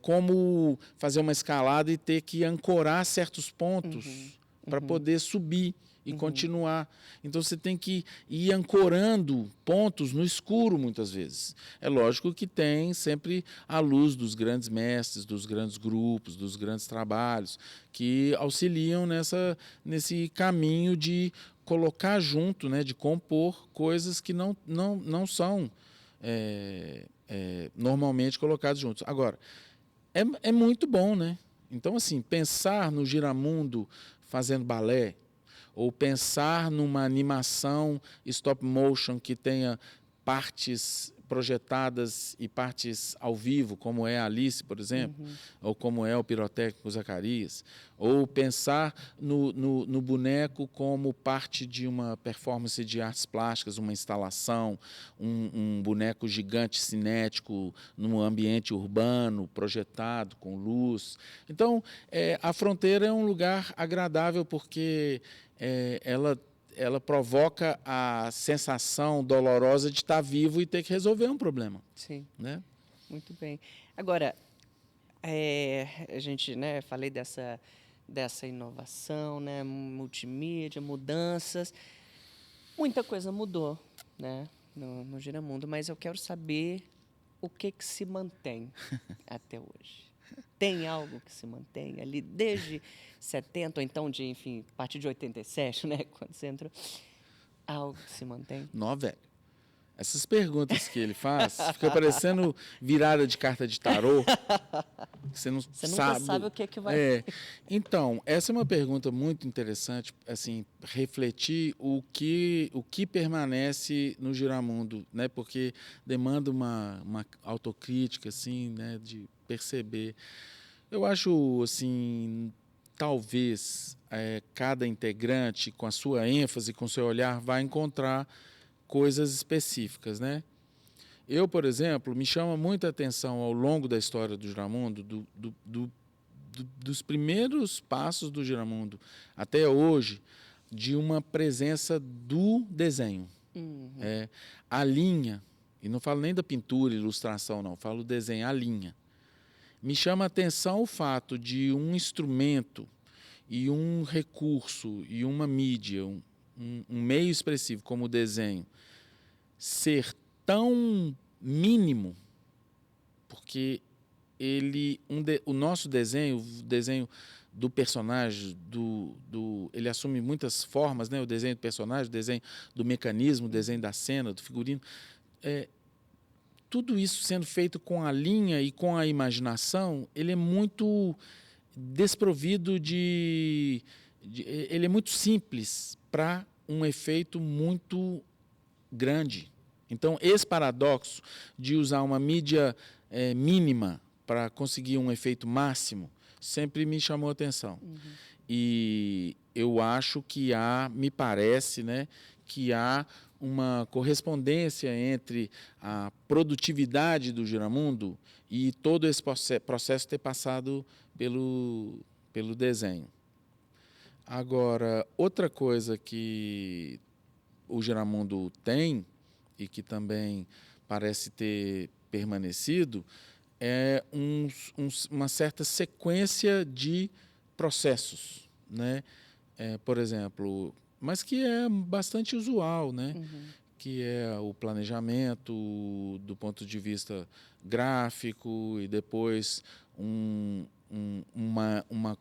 como fazer uma escalada e ter que ancorar certos pontos para poder subir e continuar. Então, você tem que ir ancorando pontos no escuro, muitas vezes. É lógico que tem sempre a luz dos grandes mestres, dos grandes grupos, dos grandes trabalhos, que auxiliam nesse caminho de colocar junto, né, de compor coisas que não são normalmente colocados juntos. Agora, é muito bom, né? Então, assim, pensar no Giramundo fazendo balé, ou pensar numa animação stop motion que tenha partes projetadas e partes ao vivo, como é a Alice, por exemplo, ou como é o pirotécnico Zacarias, ou pensar no boneco como parte de uma performance de artes plásticas, uma instalação, um boneco gigante cinético num ambiente urbano, projetado, com luz. Então, a fronteira é um lugar agradável porque ela ela provoca a sensação dolorosa de estar vivo e ter que resolver um problema. Sim. Né? Muito bem. Agora, a gente, né, falei dessa inovação, né, multimídia, mudanças. Muita coisa mudou, né, no Giramundo, mas eu quero saber o que se mantém até hoje. Tem algo que se mantém ali desde 70, ou então enfim, a partir de 87, né, quando você entrou, algo que se mantém? Nó, velho. Essas perguntas que ele faz, fica parecendo virada de carta de tarô. Você não Você nunca sabe. sabe o que vai... Então, essa é uma pergunta muito interessante, assim, refletir o que permanece no Giramundo, né? Porque demanda uma autocrítica, assim, né? De perceber. Eu acho, assim, talvez cada integrante, com a sua ênfase, com o seu olhar, vai encontrar coisas específicas, né? Eu, por exemplo, me chama muita atenção ao longo da história do Giramundo, dos primeiros passos do Giramundo até hoje, de uma presença do desenho. A linha, e não falo nem da pintura, ilustração, não, falo desenho, a linha. Me chama a atenção o fato de um instrumento e um recurso e uma mídia, um meio expressivo como o desenho, ser tão mínimo, porque o nosso desenho, o desenho do personagem, ele assume muitas formas, né? O desenho do personagem, o desenho do mecanismo, o desenho da cena, do figurino, tudo isso sendo feito com a linha e com a imaginação, ele é muito desprovido ele é muito simples para um efeito muito grande. Então, esse paradoxo de usar uma mídia mínima para conseguir um efeito máximo sempre me chamou a atenção. E eu acho que me parece, né, que há uma correspondência entre a produtividade do Giramundo e todo esse processo ter passado pelo desenho. Agora, outra coisa que o Giramundo tem e que também parece ter permanecido é uma certa sequência de processos, né? Por exemplo, mas que é bastante usual, né? Que é o planejamento do ponto de vista gráfico e depois uma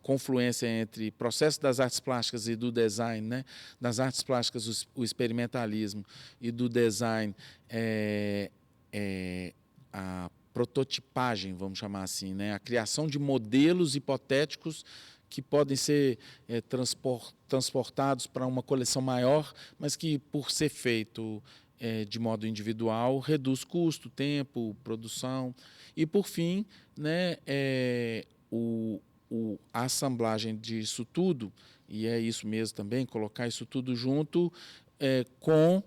confluência entre processo das artes plásticas e do design, né? Das artes plásticas, o experimentalismo, e do design, a prototipagem, vamos chamar assim, né? A criação de modelos hipotéticos que podem ser transportados para uma coleção maior, mas que, por ser feito de modo individual, reduz custo, tempo, produção. E, por fim, né, a assemblagem disso tudo, e é isso mesmo também, colocar isso tudo junto com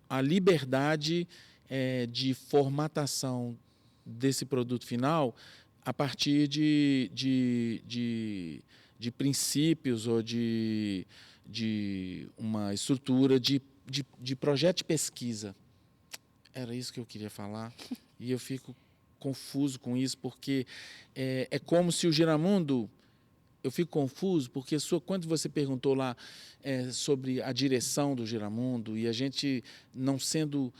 a liberdade de formatação desse produto final a partir de princípios ou de uma estrutura de projeto de pesquisa. Era isso que eu queria falar. E eu fico confuso com isso, porque é como se o Giramundo... Eu fico confuso, porque quando você perguntou lá sobre a direção do Giramundo, e a gente não sendo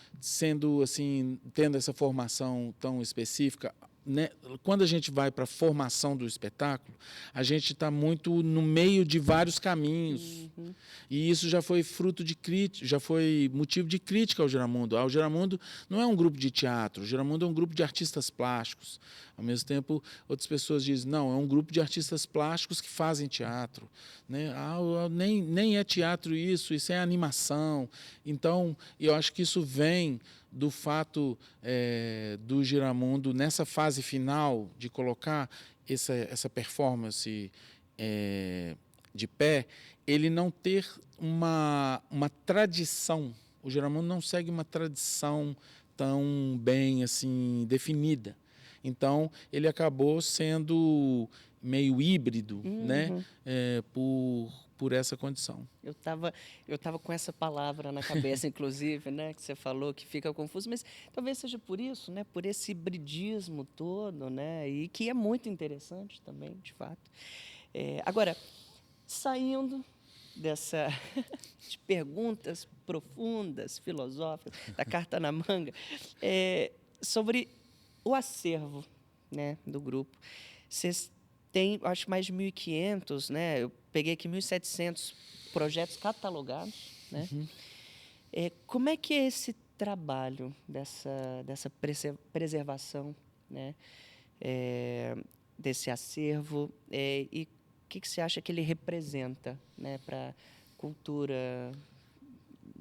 assim, tendo essa formação tão específica, né? Quando a gente vai para a formação do espetáculo, a gente está muito no meio de vários caminhos. E isso já foi fruto de crítica, já foi motivo de crítica ao Giramundo. O Giramundo não é um grupo de teatro, o Giramundo é um grupo de artistas plásticos. Ao mesmo tempo, outras pessoas dizem, não, é um grupo de artistas plásticos que fazem teatro. Né? Nem é teatro isso é animação. Então, eu acho que isso vem do fato do Giramundo, nessa fase final, de colocar essa performance de pé, ele não ter uma tradição. O Giramundo não segue uma tradição tão bem assim definida. Então, ele acabou sendo meio híbrido, né? por essa condição. Eu tava com essa palavra na cabeça, inclusive, né, que você falou que fica confuso, mas talvez seja por isso, né, por esse hibridismo todo, né, e que é muito interessante também, de fato. Agora, saindo dessa de perguntas profundas, filosóficas, da carta na manga, sobre o acervo, né, do grupo. Vocês têm, acho, mais de 1.500, né? Eu peguei aqui 1.700 projetos catalogados, né? Como é que é esse trabalho dessa preservação, né? Desse acervo, e o que você acha que ele representa, né, para a cultura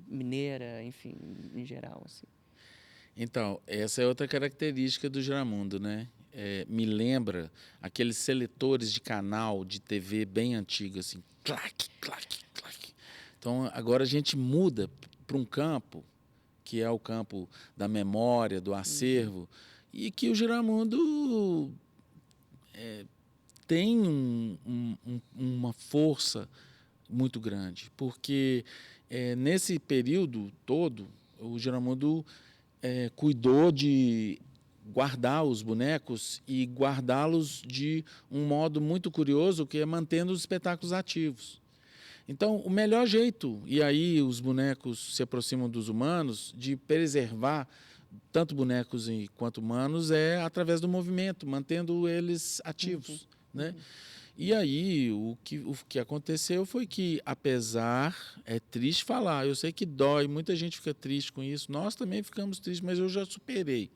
mineira, enfim, em geral, assim? Então, essa é outra característica do Giramundo, né? Me lembra aqueles seletores de canal de TV bem antigo, assim, clac, clac, clac. Então, agora a gente muda para um campo, que é o campo da memória, do acervo, e que o Giramundo tem uma força muito grande, porque nesse período todo, o Giramundo cuidou de guardar os bonecos e guardá-los de um modo muito curioso, que é mantendo os espetáculos ativos. Então, o melhor jeito, e aí os bonecos se aproximam dos humanos, de preservar tanto bonecos quanto humanos, é através do movimento, mantendo eles ativos, né? E aí, o que aconteceu foi que, apesar, é triste falar, eu sei que dói, muita gente fica triste com isso, nós também ficamos tristes, mas eu já superei.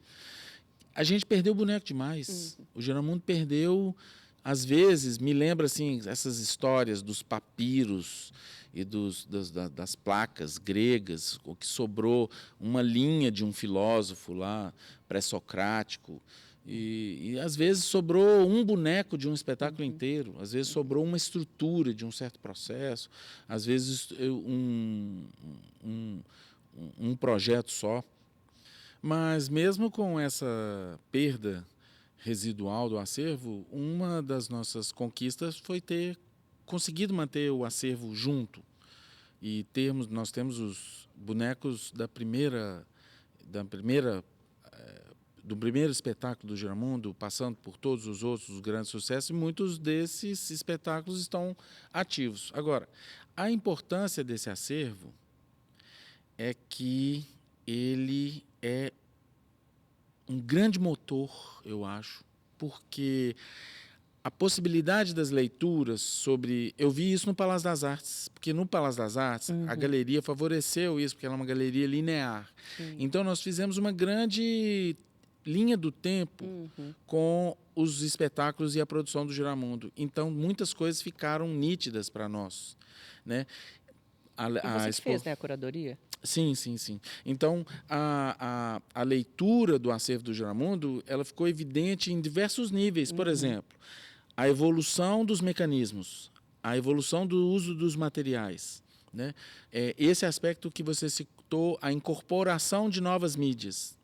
A gente perdeu o boneco demais. O Giramundo perdeu, às vezes, me lembra assim, essas histórias dos papiros e das placas gregas, o que sobrou uma linha de um filósofo lá, pré-socrático, e às vezes sobrou um boneco de um espetáculo inteiro, às vezes sobrou uma estrutura de um certo processo, às vezes um projeto só. Mas mesmo com essa perda residual do acervo, uma das nossas conquistas foi ter conseguido manter o acervo junto. E nós temos os bonecos do primeiro espetáculo do Giramundo, passando por todos os outros os grandes sucessos, e muitos desses espetáculos estão ativos. Agora, a importância desse acervo é que ele é um grande motor, eu acho, porque a possibilidade das leituras sobre... Eu vi isso no Palácio das Artes, porque no Palácio das Artes a galeria favoreceu isso, porque ela é uma galeria linear. Então nós fizemos uma grande linha do tempo com os espetáculos e a produção do Giramundo. Então muitas coisas ficaram nítidas para nós, né? E você que fez, né, a curadoria? Sim, sim, sim. Então, a leitura do acervo do Giramundo, ela ficou evidente em diversos níveis. Por exemplo, a evolução dos mecanismos, a evolução do uso dos materiais, né? Esse aspecto que você citou, a incorporação de novas mídias.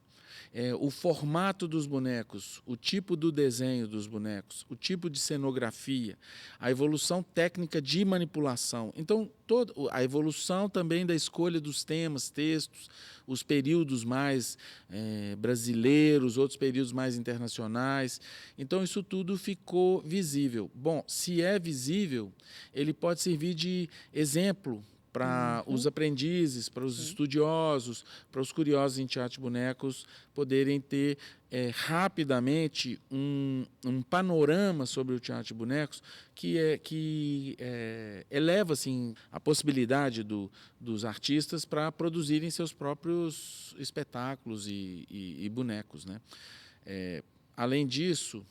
O formato dos bonecos, o tipo do desenho dos bonecos, o tipo de cenografia, a evolução técnica de manipulação. Então, a evolução também da escolha dos temas, textos, os períodos mais brasileiros, outros períodos mais internacionais. Então, isso tudo ficou visível. Bom, se é visível, ele pode servir de exemplo para os aprendizes, para os estudiosos, para os curiosos em teatro de bonecos poderem ter rapidamente um panorama sobre o teatro de bonecos que eleva assim, a possibilidade dos artistas para produzirem seus próprios espetáculos e bonecos, né? Além disso,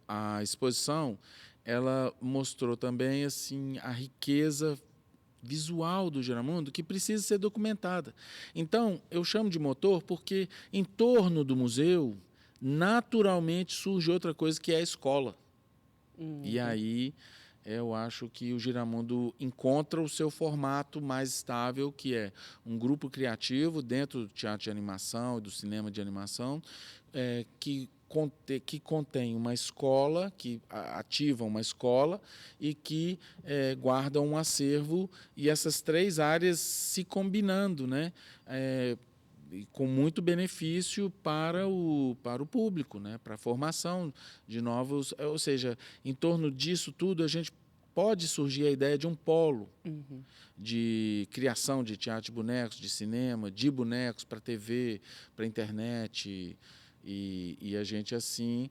a exposição ela mostrou também assim, a riqueza visual do Giramundo que precisa ser documentada. Então, eu chamo de motor porque em torno do museu, naturalmente, surge outra coisa que é a escola. E aí eu acho que o Giramundo encontra o seu formato mais estável, que é um grupo criativo dentro do teatro de animação e do cinema de animação, que contém uma escola, que ativa uma escola e que guarda um acervo, e essas três áreas se combinando, né? Com muito benefício para o público, né? Para a formação de novos... Ou seja, em torno disso tudo, a gente pode surgir a ideia de um polo de criação de teatro de bonecos, de cinema, de bonecos para TV, para internet, e a gente, assim,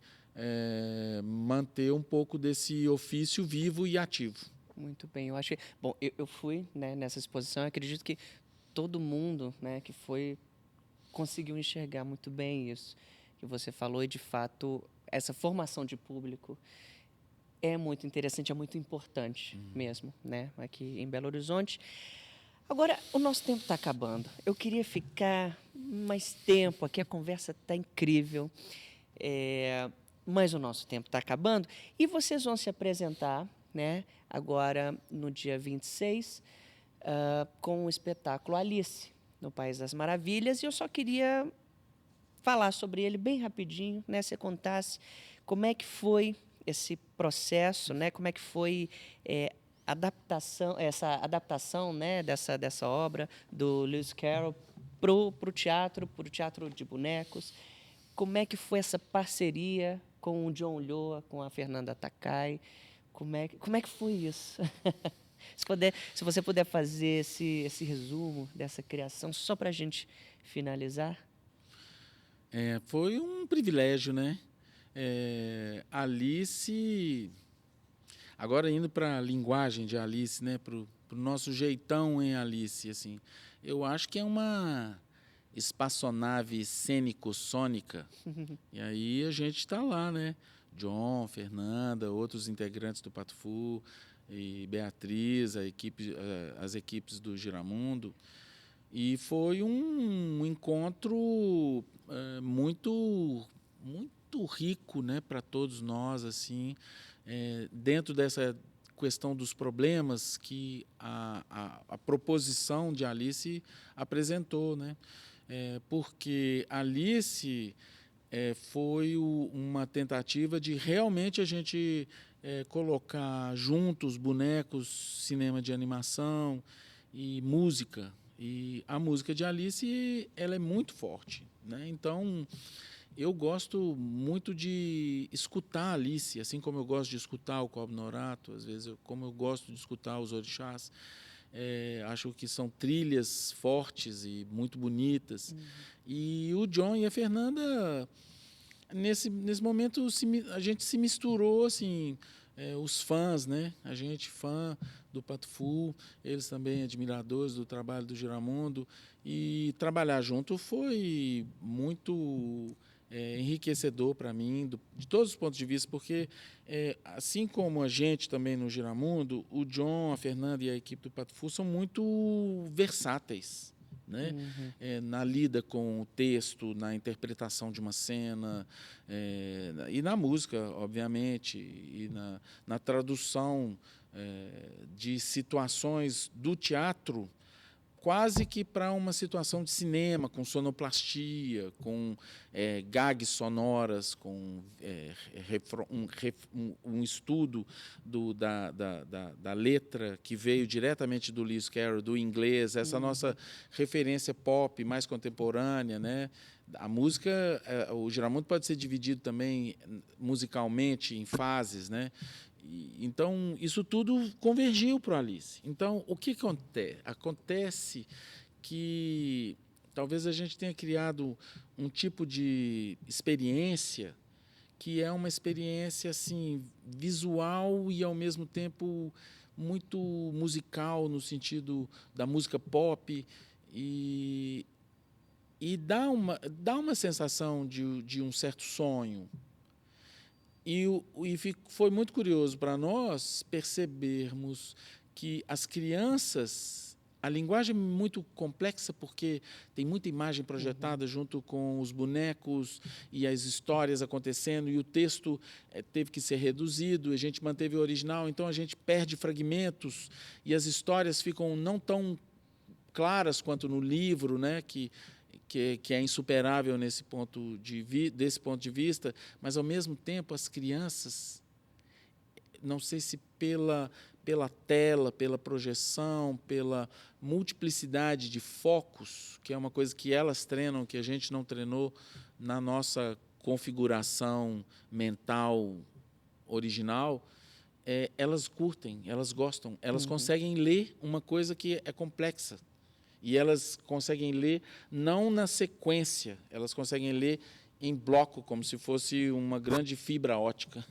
manter um pouco desse ofício vivo e ativo. Muito bem, eu acho que... Bom, eu fui, né, nessa exposição, eu acredito que todo mundo, né, que foi conseguiu enxergar muito bem isso que você falou, e de fato essa formação de público é muito interessante, é muito importante mesmo, né, aqui em Belo Horizonte. Agora, o nosso tempo está acabando. Eu queria ficar mais tempo aqui, a conversa está incrível, mas o nosso tempo está acabando e vocês vão se apresentar, né, agora no dia 26, com o espetáculo Alice no País das Maravilhas, e eu só queria falar sobre ele bem rapidinho, né? Você contasse como é que foi esse processo, né? Como é que foi essa adaptação, né? dessa obra do Lewis Carroll para o teatro de bonecos. Como é que foi essa parceria com o John Ulloa, com a Fernanda Takai? Como é que foi isso? Se você puder fazer esse resumo dessa criação, só para a gente finalizar. Foi um privilégio, né? Alice, agora indo para a linguagem de Alice, né? Para o nosso jeitão em Alice, assim, eu acho que é uma espaçonave cênico-sônica. E aí a gente está lá, né? John, Fernanda, outros integrantes do Pato Fu, e Beatriz, as equipes do Giramundo. E foi um encontro muito rico, né, para todos nós, assim, dentro dessa questão dos problemas que a proposição de Alice apresentou, né? Porque Alice foi uma tentativa de realmente a gente colocar juntos bonecos, cinema de animação e música. E a música de Alice, ela é muito forte, né? Então, eu gosto muito de escutar Alice, assim como eu gosto de escutar o Cobb Norato, às vezes, como eu gosto de escutar os orixás. Acho que são trilhas fortes e muito bonitas. E o John e a Fernanda, nesse momento, a gente se misturou, assim, os fãs, né? A gente fã do Pato Fu, eles também admiradores do trabalho do Giramundo, e trabalhar junto foi muito enriquecedor para mim, de todos os pontos de vista, porque assim como a gente também no Giramundo, o John, a Fernanda e a equipe do Pato Fu são muito versáteis, né? Na lida com o texto, na interpretação de uma cena, e na música, obviamente, e na tradução de situações do teatro quase que para uma situação de cinema, com sonoplastia, com gags sonoras, com um estudo da letra que veio diretamente do Lewis Carroll, do inglês, essa nossa referência pop mais contemporânea, né? A música, o Giramundo pode ser dividido também musicalmente em fases, né? Então, isso tudo convergiu para o Alice. Então, o que acontece? Acontece que talvez a gente tenha criado um tipo de experiência que é uma experiência assim visual e, ao mesmo tempo, muito musical, no sentido da música pop, e dá uma sensação de um certo sonho. E foi muito curioso para nós percebermos que as crianças A linguagem é muito complexa porque tem muita imagem projetada junto com os bonecos e as histórias acontecendo, e o texto teve que ser reduzido, a gente manteve o original, então a gente perde fragmentos e as histórias ficam não tão claras quanto no livro, né, que é insuperável desse ponto de vista, mas, ao mesmo tempo, as crianças, não sei se pela tela, pela projeção, pela multiplicidade de focos, que é uma coisa que elas treinam, que a gente não treinou na nossa configuração mental original, elas curtem, elas gostam, elas conseguem ler uma coisa que é complexa. E elas conseguem ler não na sequência, elas conseguem ler em bloco, como se fosse uma grande fibra ótica.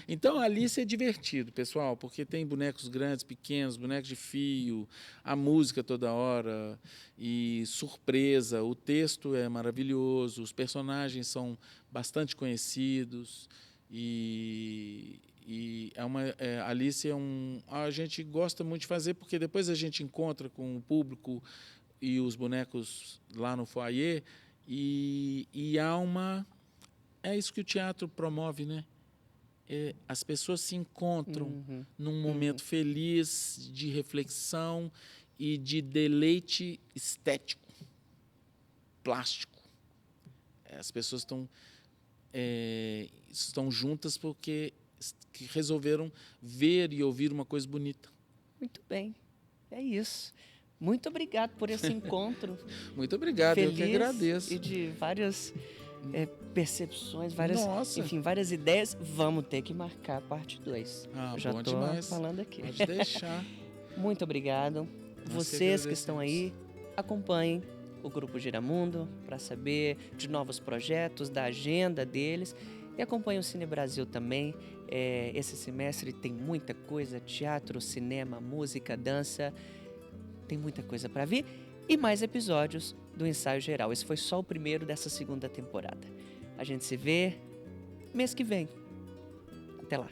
Então, a Alice é divertido, pessoal, porque tem bonecos grandes, pequenos, bonecos de fio, a música toda hora, e surpresa, o texto é maravilhoso, os personagens são bastante conhecidos, Alice a gente gosta muito de fazer, porque depois a gente encontra com o público e os bonecos lá no foyer, é isso que o teatro promove, né? As pessoas se encontram num momento feliz de reflexão e de deleite estético, plástico. As pessoas estão juntas porque resolveram ver e ouvir uma coisa bonita. Muito bem, é isso. Muito obrigado por esse encontro. Muito obrigado, feliz, eu que agradeço. E de várias percepções, Nossa. várias ideias. Vamos ter que marcar a parte 2. Já bom estou demais. falando aqui. Pode deixar. Muito obrigado. Vocês que estão aí, acompanhem o Grupo Giramundo para saber de novos projetos, da agenda deles. E acompanhem o Cine Brasil também. Esse semestre tem muita coisa, teatro, cinema, música, dança. Tem muita coisa para vir. E mais episódios do Ensaio Geral. Esse foi só o primeiro dessa segunda temporada. A gente se vê mês que vem. Até lá.